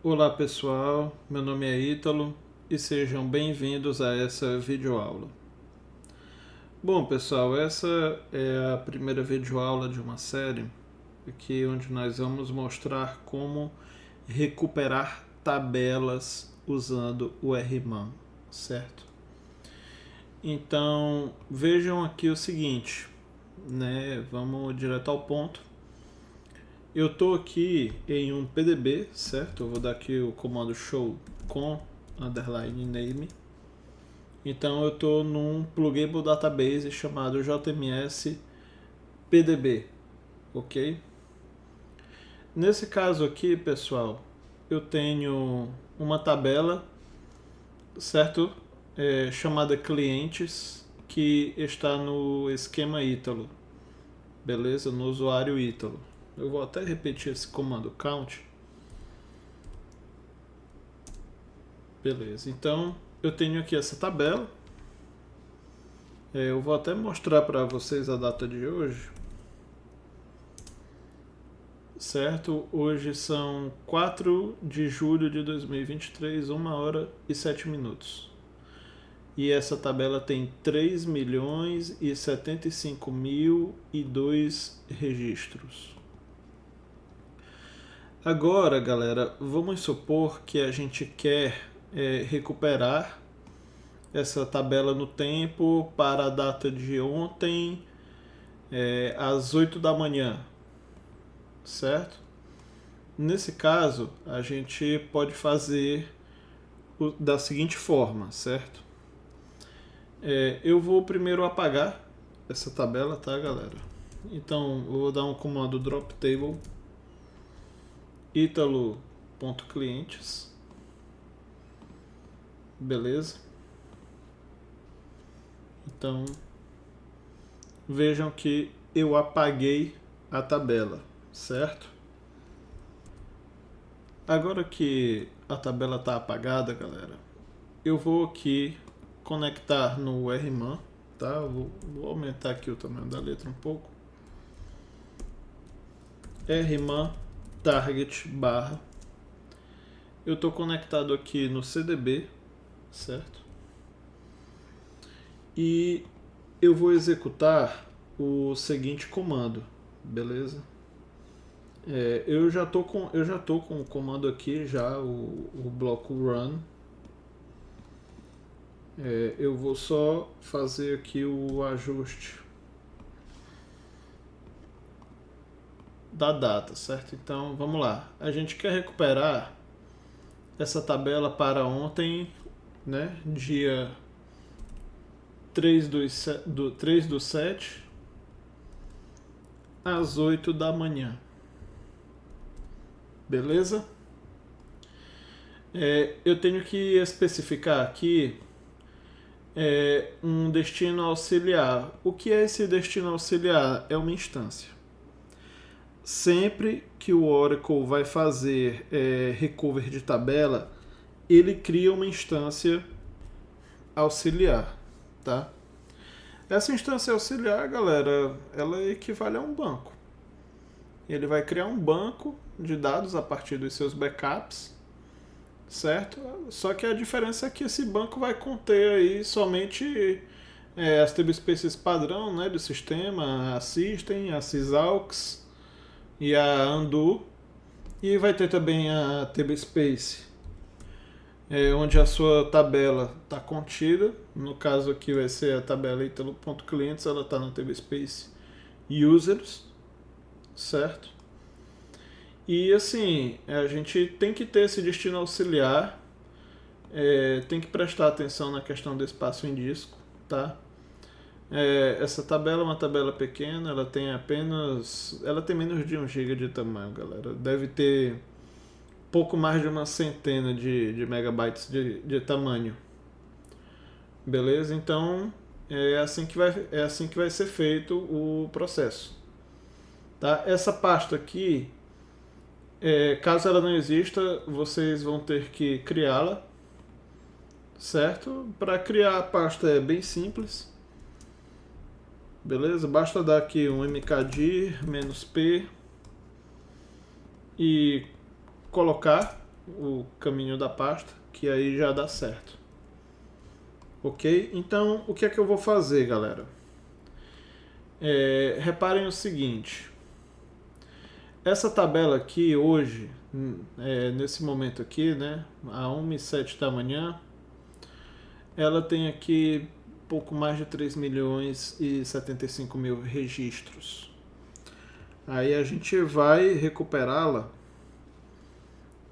Olá pessoal, meu nome é Ítalo e sejam bem-vindos a essa videoaula. Bom pessoal, essa é a primeira videoaula de uma série aqui onde nós vamos mostrar como recuperar tabelas usando o RMan, certo? Então vejam aqui o seguinte, né? Vamos direto ao ponto. Eu estou aqui em um PDB, certo? Eu vou dar aqui o comando show com underline name. Então eu estou num pluggable database chamado JMS PDB, ok? Nesse caso aqui, pessoal, eu tenho uma tabela, certo? Chamada clientes, que está no esquema Ítalo, beleza? No usuário Ítalo. Eu vou até repetir esse comando count. Beleza, então eu tenho aqui essa tabela. Eu vou até mostrar para vocês a data de hoje. Certo? Hoje são 4 de julho de 2023, 1 hora e 7 minutos. E essa tabela tem 3.075.002 registros. Agora, galera, vamos supor que a gente quer recuperar essa tabela no tempo para a data de ontem, às 8 da manhã, certo? Nesse caso, a gente pode fazer da seguinte forma, certo? Eu vou primeiro apagar essa tabela, tá, galera? Então, eu vou dar um comando drop table italo.clientes, beleza? Então, vejam que eu apaguei a tabela, certo? Agora que a tabela está apagada, galera, eu vou aqui conectar no RMan, tá? Vou aumentar aqui o tamanho da letra um pouco. RMan target barra. Eu estou conectado aqui no CDB, certo? E eu vou executar o seguinte comando, beleza? Eu já tô com o comando aqui já, o bloco run. Eu vou só fazer aqui o ajuste da data, certo? Então vamos lá. A gente quer recuperar essa tabela para ontem, né? Dia 3 do 7 às 8 da manhã. Beleza? Eu tenho que especificar aqui um destino auxiliar. O que é esse destino auxiliar? É uma instância. Sempre que o Oracle vai fazer recover de tabela, ele cria uma instância auxiliar, tá? Essa instância auxiliar, galera, ela equivale a um banco. Ele vai criar um banco de dados a partir dos seus backups, certo? Só que a diferença é que esse banco vai conter aí somente as tablespaces padrão, né, do sistema, a system, a sysaux e a undo, e vai ter também a tablespace onde a sua tabela está contida. No caso aqui vai ser a tabela italo.clientes, ela está na tablespace users, certo? E assim, a gente tem que ter esse destino auxiliar, tem que prestar atenção na questão do espaço em disco, tá? Essa tabela é uma tabela pequena, ela tem menos de 1 GB de tamanho, galera. Deve ter pouco mais de uma centena de megabytes de tamanho, beleza? Então é assim que vai ser feito o processo, tá? Essa pasta aqui, caso ela não exista, vocês vão ter que criá-la, certo? Para criar a pasta é bem simples, beleza? Basta dar aqui um mkdir -p e colocar o caminho da pasta, que aí já dá certo. Ok? Então, o que é que eu vou fazer, galera? Reparem o seguinte. Essa tabela aqui hoje, nesse momento aqui, né, a 1h07 da manhã, ela tem aqui pouco mais de 3 milhões e 75 mil registros. Aí a gente vai recuperá-la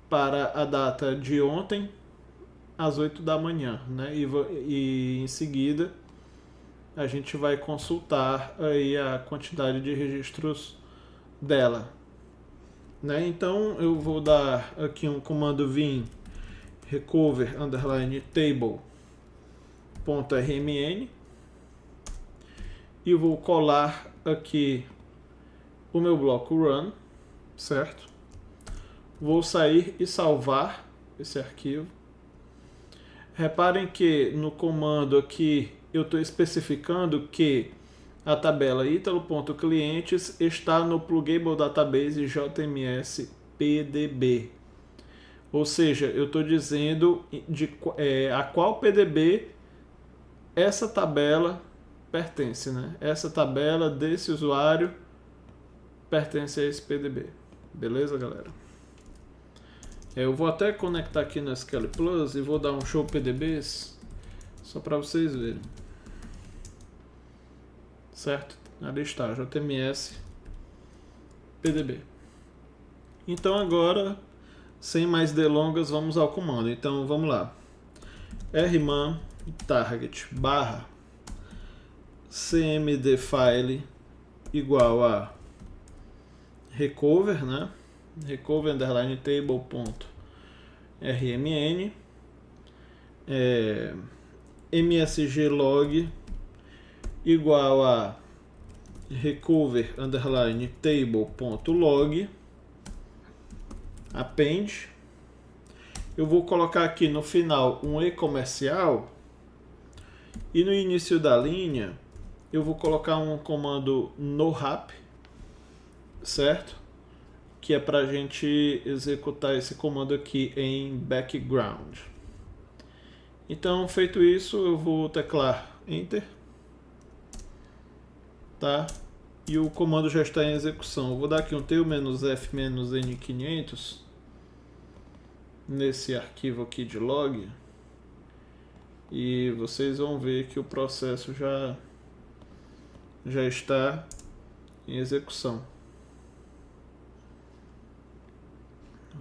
para a data de ontem, às 8 da manhã, né? E em seguida a gente vai consultar aí a quantidade de registros dela, né? Então eu vou dar aqui um comando vim recover _table.rmn e vou colar aqui o meu bloco run, certo? Vou sair e salvar esse arquivo. Reparem que no comando aqui eu estou especificando que a tabela italo.clientes está no Pluggable Database JMS PDB. Ou seja, eu estou dizendo a qual PDB essa tabela pertence, né? Essa tabela desse usuário pertence a esse PDB. Beleza, galera? Eu vou até conectar aqui no SQL Plus e vou dar um show PDBs só para vocês verem. Certo? Ali está, JMS PDB. Então agora, sem mais delongas, vamos ao comando. Então vamos lá. rman target barra cmdfile igual a recover, né? Recover underline table.rmn msglog igual a recover underline table.log append. Eu vou colocar aqui no final um e comercial e no início da linha eu vou colocar um comando nohap, certo? Que é para a gente executar esse comando aqui em background. Então, feito isso, eu vou teclar Enter, tá? E o comando já está em execução. Eu vou dar aqui um tail-f-n500 nesse arquivo aqui de log e vocês vão ver que o processo já está em execução.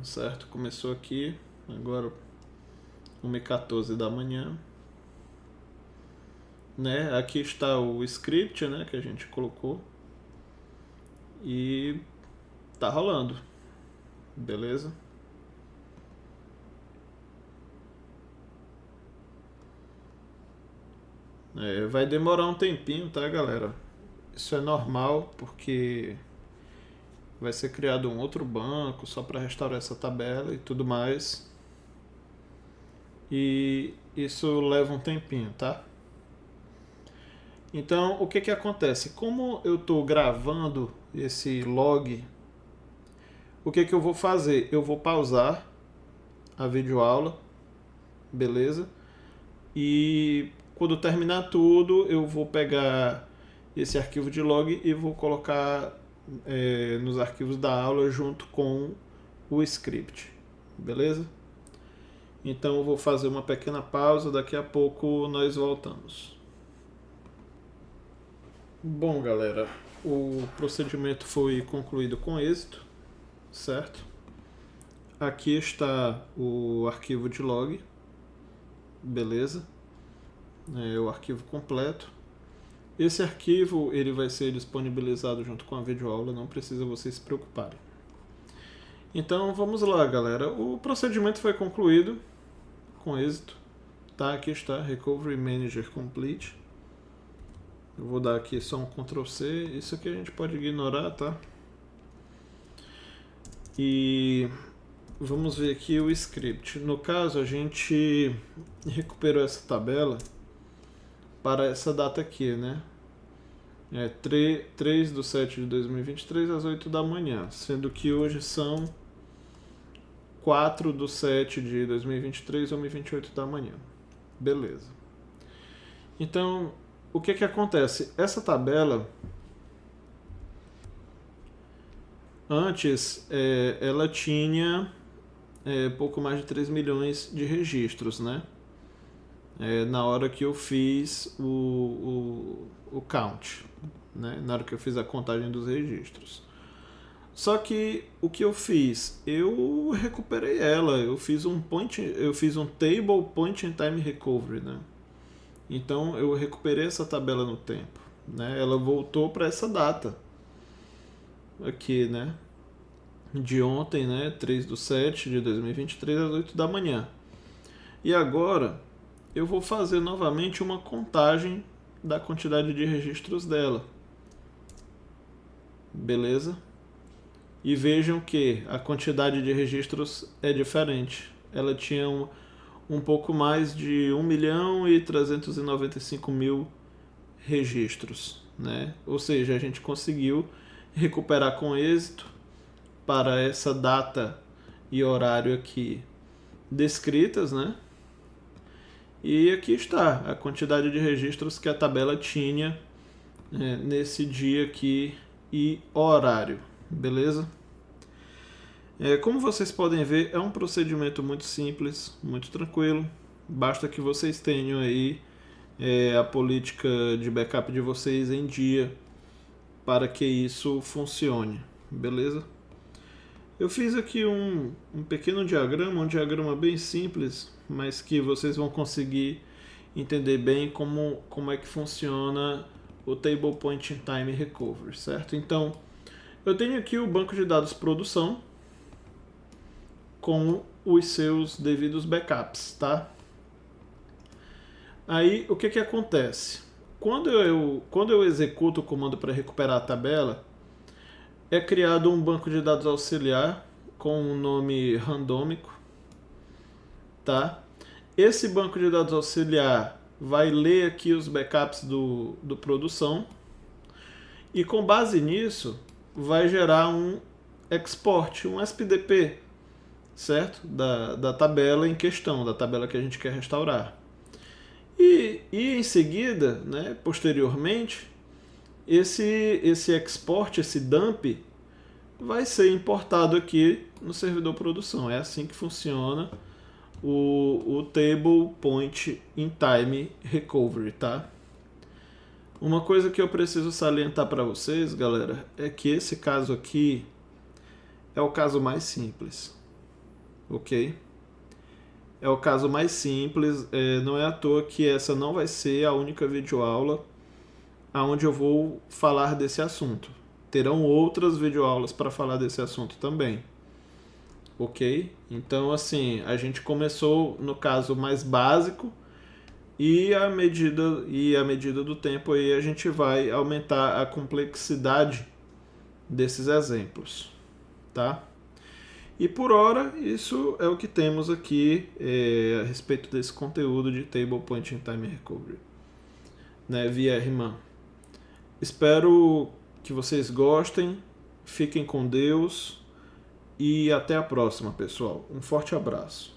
Certo? Começou aqui, agora 1h14 da manhã, né? Aqui está o script, né, que a gente colocou e tá rolando, beleza? Vai demorar um tempinho, tá, galera? Isso é normal porque vai ser criado um outro banco só para restaurar essa tabela e tudo mais. E isso leva um tempinho, tá? Então, o que que acontece? Como eu estou gravando esse log, o que que eu vou fazer? Eu vou pausar a videoaula, beleza? E quando terminar tudo, eu vou pegar esse arquivo de log e vou colocar nos arquivos da aula junto com o script, beleza? Então eu vou fazer uma pequena pausa, daqui a pouco nós voltamos. Bom, galera, o procedimento foi concluído com êxito, certo? Aqui está o arquivo de log, beleza? O arquivo completo. Esse arquivo ele vai ser disponibilizado junto com a videoaula, não precisa vocês se preocuparem. Então vamos lá, galera. O procedimento foi concluído com êxito. Tá, aqui está, Recovery Manager Complete. Eu vou dar aqui só um Ctrl C. Isso aqui a gente pode ignorar, tá? E vamos ver aqui o script. No caso, a gente recuperou essa tabela para essa data aqui, né? 3/7/2023 às 8 da manhã, sendo que hoje são 4/7 de 2023, 1h28 da manhã. Beleza. Então, o que acontece? Essa tabela, antes, ela tinha pouco mais de 3 milhões de registros, né? Na hora que eu fiz o count, né? Na hora que eu fiz a contagem dos registros. Só que o que eu fiz? Eu recuperei ela, eu fiz um table point in time recovery, né? Então eu recuperei essa tabela no tempo, né? Ela voltou para essa data aqui, né? De ontem, né? 3/7 de 2023 às 8 da manhã. E agora eu vou fazer novamente uma contagem da quantidade de registros dela. Beleza? E vejam que a quantidade de registros é diferente. Ela tinha um pouco mais de 1.395.000 registros, né? Ou seja, a gente conseguiu recuperar com êxito para essa data e horário aqui descritas, né? E aqui está a quantidade de registros que a tabela tinha nesse dia aqui e horário, beleza? Como vocês podem ver, é um procedimento muito simples, muito tranquilo. Basta que vocês tenham aí a política de backup de vocês em dia para que isso funcione, beleza? Eu fiz aqui um pequeno diagrama, um diagrama bem simples, mas que vocês vão conseguir entender bem como é que funciona o Table Point in Time Recovery, certo? Então, eu tenho aqui o banco de dados produção com os seus devidos backups, tá? Aí, o que acontece? Quando eu executo o comando para recuperar a tabela, é criado um banco de dados auxiliar com um nome randômico, tá? Esse banco de dados auxiliar vai ler aqui os backups do produção e com base nisso vai gerar um export, um SPDP, certo? Da tabela em questão, da tabela que a gente quer restaurar. E em seguida, né, posteriormente, esse export, esse dump, vai ser importado aqui no servidor produção. É assim que funciona o Table Point in Time Recovery, tá? Uma coisa que eu preciso salientar para vocês, galera, é que esse caso aqui é o caso mais simples, ok? É o caso mais simples, não é à toa que essa não vai ser a única videoaula onde eu vou falar desse assunto. Terão outras videoaulas para falar desse assunto também, ok? Então, assim, a gente começou no caso mais básico e à medida do tempo aí a gente vai aumentar a complexidade desses exemplos, tá? E por hora, isso é o que temos aqui a respeito desse conteúdo de Table Point in Time Recovery, né, via RMAN. Espero que vocês gostem, fiquem com Deus e até a próxima, pessoal. Um forte abraço.